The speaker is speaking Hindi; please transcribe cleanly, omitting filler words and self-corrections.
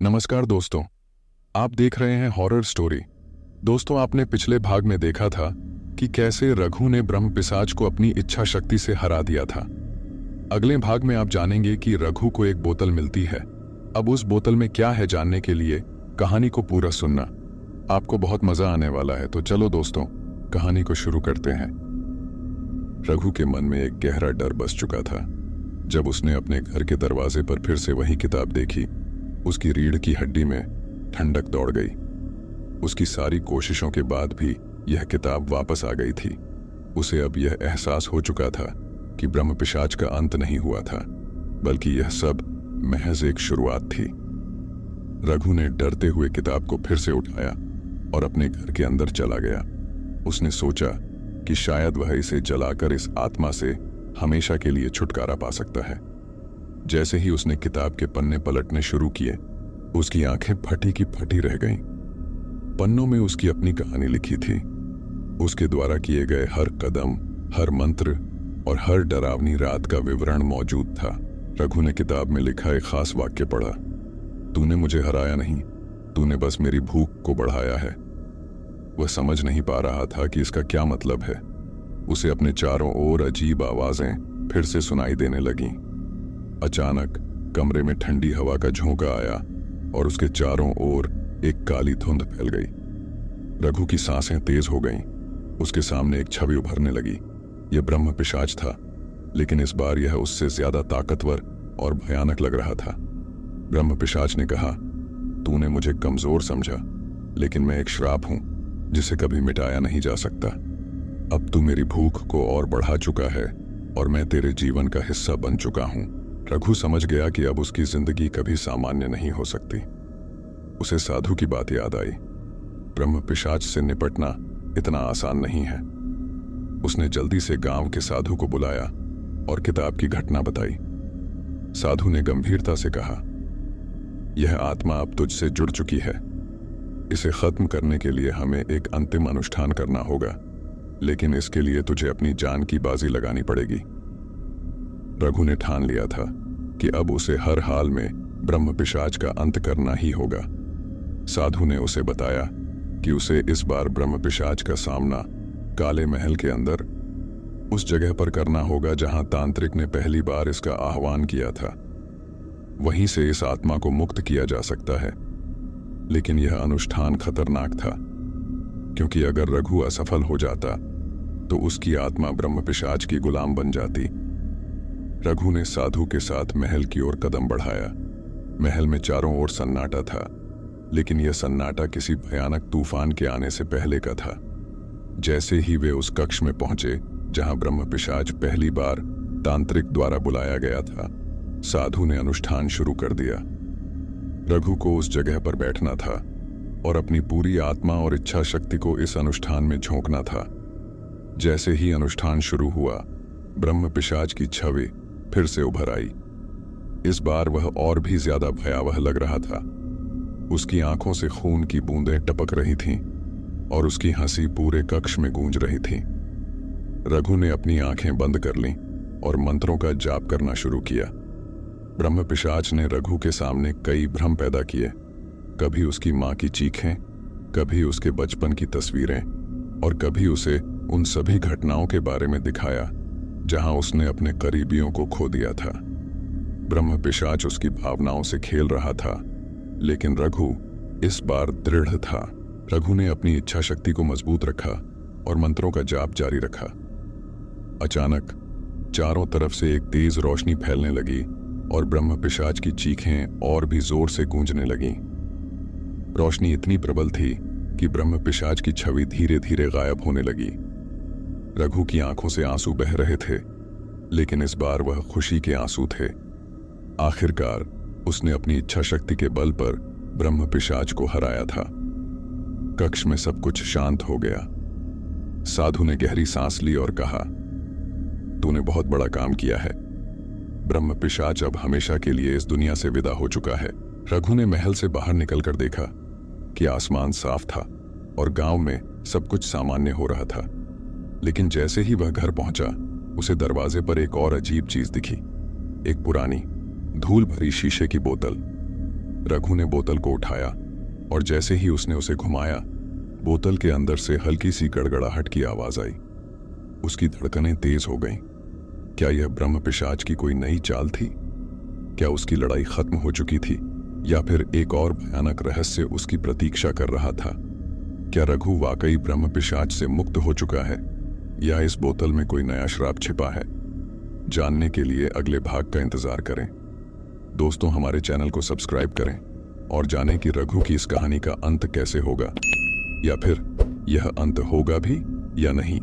नमस्कार दोस्तों, आप देख रहे हैं हॉरर स्टोरी। दोस्तों, आपने पिछले भाग में देखा था कि कैसे रघु ने ब्रह्म पिशाच को अपनी इच्छा शक्ति से हरा दिया था। अगले भाग में आप जानेंगे कि रघु को एक बोतल मिलती है। अब उस बोतल में क्या है, जानने के लिए कहानी को पूरा सुनना। आपको बहुत मजा आने वाला है। तो चलो दोस्तों, कहानी को शुरू करते हैं। रघु के मन में एक गहरा डर बस चुका था। जब उसने अपने घर के दरवाजे पर फिर से वही किताब देखी, उसकी रीढ़ की हड्डी में ठंडक दौड़ गई। उसकी सारी कोशिशों के बाद भी यह किताब वापस आ गई थी। उसे अब यह एहसास हो चुका था कि ब्रह्म पिशाच का अंत नहीं हुआ था, बल्कि यह सब महज एक शुरुआत थी। रघु ने डरते हुए किताब को फिर से उठाया और अपने घर के अंदर चला गया। उसने सोचा कि शायद वह इसे जलाकर इस आत्मा से हमेशा के लिए छुटकारा पा सकता है। जैसे ही उसने किताब के पन्ने पलटने शुरू किए, उसकी आंखें फटी की फटी रह गईं। पन्नों में उसकी अपनी कहानी लिखी थी। उसके द्वारा किए गए हर कदम, हर मंत्र और हर डरावनी रात का विवरण मौजूद था। रघु ने किताब में लिखा एक खास वाक्य पढ़ा। तूने मुझे हराया नहीं, तूने बस मेरी भूख को बढ़ाया है। वह समझ नहीं पा रहा था कि इसका क्या मतलब है। उसे अपने चारों ओर अजीब आवाजें फिर से सुनाई देने लगीं। अचानक कमरे में ठंडी हवा का झोंका आया और उसके चारों ओर एक काली धुंध फैल गई। रघु की सांसें तेज हो गईं। उसके सामने एक छवि उभरने लगी। यह ब्रह्म पिशाच था, लेकिन इस बार यह उससे ज्यादा ताकतवर और भयानक लग रहा था। ब्रह्म पिशाच ने कहा, तूने मुझे कमजोर समझा, लेकिन मैं एक श्राप हूं जिसे कभी मिटाया नहीं जा सकता। अब तू मेरी भूख को और बढ़ा चुका है और मैं तेरे जीवन का हिस्सा बन चुका हूं। रघु समझ गया कि अब उसकी जिंदगी कभी सामान्य नहीं हो सकती। उसे साधु की बात याद आई। ब्रह्म पिशाच से निपटना इतना आसान नहीं है। उसने जल्दी से गांव के साधु को बुलाया और किताब की घटना बताई। साधु ने गंभीरता से कहा, यह आत्मा अब तुझसे जुड़ चुकी है। इसे खत्म करने के लिए हमें एक अंतिम अनुष्ठान करना होगा, लेकिन इसके लिए तुझे अपनी जान की बाजी लगानी पड़ेगी। रघु ने ठान लिया था कि अब उसे हर हाल में ब्रह्म पिशाच का अंत करना ही होगा। साधु ने उसे बताया कि उसे इस बार ब्रह्म पिशाच का सामना काले महल के अंदर उस जगह पर करना होगा जहां तांत्रिक ने पहली बार इसका आह्वान किया था। वहीं से इस आत्मा को मुक्त किया जा सकता है। लेकिन यह अनुष्ठान खतरनाक था, क्योंकि अगर रघु असफल हो जाता तो उसकी आत्मा ब्रह्म पिशाच की गुलाम बन जाती। रघु ने साधु के साथ महल की ओर कदम बढ़ाया। महल में चारों ओर सन्नाटा था, लेकिन यह सन्नाटा किसी भयानक तूफान के आने से पहले का था। जैसे ही वे उस कक्ष में पहुंचे जहां ब्रह्म पिशाच पहली बार तांत्रिक द्वारा बुलाया गया था, साधु ने अनुष्ठान शुरू कर दिया। रघु को उस जगह पर बैठना था और अपनी पूरी आत्मा और इच्छा शक्ति को इस अनुष्ठान में झोंकना था। जैसे ही अनुष्ठान शुरू हुआ, ब्रह्म पिशाच की छवि फिर से उभर आई। इस बार वह और भी ज्यादा भयावह लग रहा था। उसकी आंखों से खून की बूंदें टपक रही थीं और उसकी हंसी पूरे कक्ष में गूंज रही थी। रघु ने अपनी आंखें बंद कर लीं और मंत्रों का जाप करना शुरू किया। ब्रह्म पिशाच ने रघु के सामने कई भ्रम पैदा किए। कभी उसकी मां की चीखें, कभी उसके बचपन की तस्वीरें और कभी उसे उन सभी घटनाओं के बारे में दिखाया जहां उसने अपने करीबियों को खो दिया था। ब्रह्म पिशाच उसकी भावनाओं से खेल रहा था, लेकिन रघु इस बार दृढ़ था। रघु ने अपनी इच्छा शक्ति को मजबूत रखा और मंत्रों का जाप जारी रखा। अचानक चारों तरफ से एक तेज रोशनी फैलने लगी और ब्रह्म पिशाच की चीखें और भी जोर से गूंजने लगीं। रोशनी इतनी प्रबल थी कि ब्रह्म पिशाच की छवि धीरे धीरे गायब होने लगी। रघु की आंखों से आंसू बह रहे थे, लेकिन इस बार वह खुशी के आंसू थे। आखिरकार उसने अपनी इच्छा शक्ति के बल पर ब्रह्म पिशाच को हराया था। कक्ष में सब कुछ शांत हो गया। साधु ने गहरी सांस ली और कहा, तूने बहुत बड़ा काम किया है। ब्रह्म पिशाच अब हमेशा के लिए इस दुनिया से विदा हो चुका है। रघु ने महल से बाहर निकलकर देखा कि आसमान साफ था और गांव में सब कुछ सामान्य हो रहा था। लेकिन जैसे ही वह घर पहुंचा, उसे दरवाजे पर एक और अजीब चीज दिखी। एक पुरानी धूल भरी शीशे की बोतल। रघु ने बोतल को उठाया और जैसे ही उसने उसे घुमाया, बोतल के अंदर से हल्की सी गड़गड़ाहट की आवाज आई। उसकी धड़कनें तेज हो गईं। क्या यह ब्रह्म पिशाच की कोई नई चाल थी? क्या उसकी लड़ाई खत्म हो चुकी थी, या फिर एक और भयानक रहस्य उसकी प्रतीक्षा कर रहा था? क्या रघु वाकई ब्रह्म पिशाच से मुक्त हो चुका है, या इस बोतल में कोई नया श्राप छिपा है? जानने के लिए अगले भाग का इंतजार करें। दोस्तों, हमारे चैनल को सब्सक्राइब करें और जानें कि रघु की इस कहानी का अंत कैसे होगा, या फिर यह अंत होगा भी या नहीं।